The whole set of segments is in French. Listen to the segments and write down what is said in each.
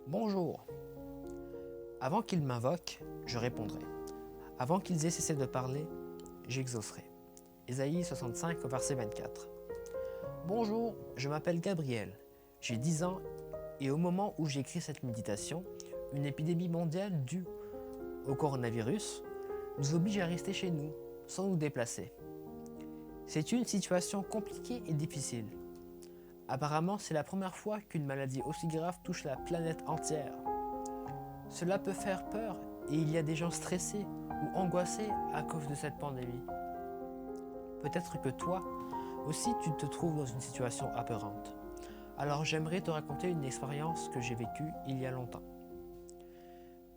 Bonjour. Avant qu'ils m'invoquent, je répondrai. Avant qu'ils aient cessé de parler, j'exaucerai. Ésaïe 65, verset 24. Bonjour, je m'appelle Gabriel. J'ai 10 ans et au moment où j'écris cette méditation, une épidémie mondiale due au coronavirus nous oblige à rester chez nous, sans nous déplacer. C'est une situation compliquée et difficile. Apparemment, c'est la première fois qu'une maladie aussi grave touche la planète entière. Cela peut faire peur et il y a des gens stressés ou angoissés à cause de cette pandémie. Peut-être que toi aussi tu te trouves dans une situation apeurante. Alors j'aimerais te raconter une expérience que j'ai vécue il y a longtemps.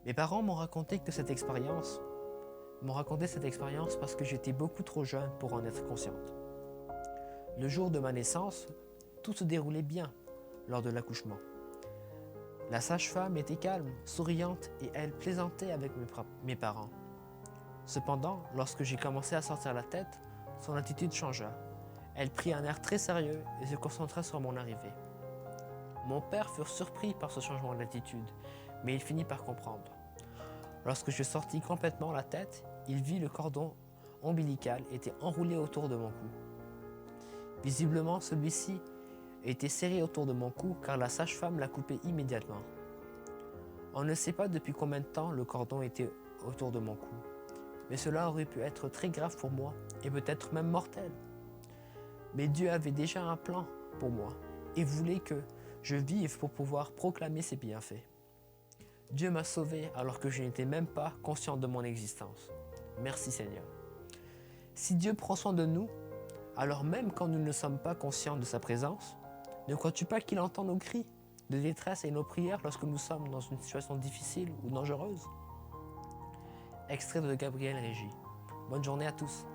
Mes parents m'ont raconté cette expérience parce que j'étais beaucoup trop jeune pour en être consciente. Le jour de ma naissance, tout se déroulait bien lors de l'accouchement. La sage-femme était calme, souriante et elle plaisantait avec mes parents. Cependant, lorsque j'ai commencé à sortir la tête, son attitude changea. Elle prit un air très sérieux et se concentra sur mon arrivée. Mon père fut surpris par ce changement d'attitude, mais il finit par comprendre. Lorsque je sortis complètement la tête, il vit le cordon ombilical était enroulé autour de mon cou. Visiblement, celui-ci était serré autour de mon cou car la sage-femme l'a coupé immédiatement. On ne sait pas depuis combien de temps le cordon était autour de mon cou, mais cela aurait pu être très grave pour moi et peut-être même mortel. Mais Dieu avait déjà un plan pour moi et voulait que je vive pour pouvoir proclamer ses bienfaits. Dieu m'a sauvé alors que je n'étais même pas conscient de mon existence. Merci Seigneur. Si Dieu prend soin de nous, alors même quand nous ne sommes pas conscients de sa présence, ne crois-tu pas qu'il entend nos cris de détresse et nos prières lorsque nous sommes dans une situation difficile ou dangereuse? Extrait de Gabriel Régy. Bonne journée à tous.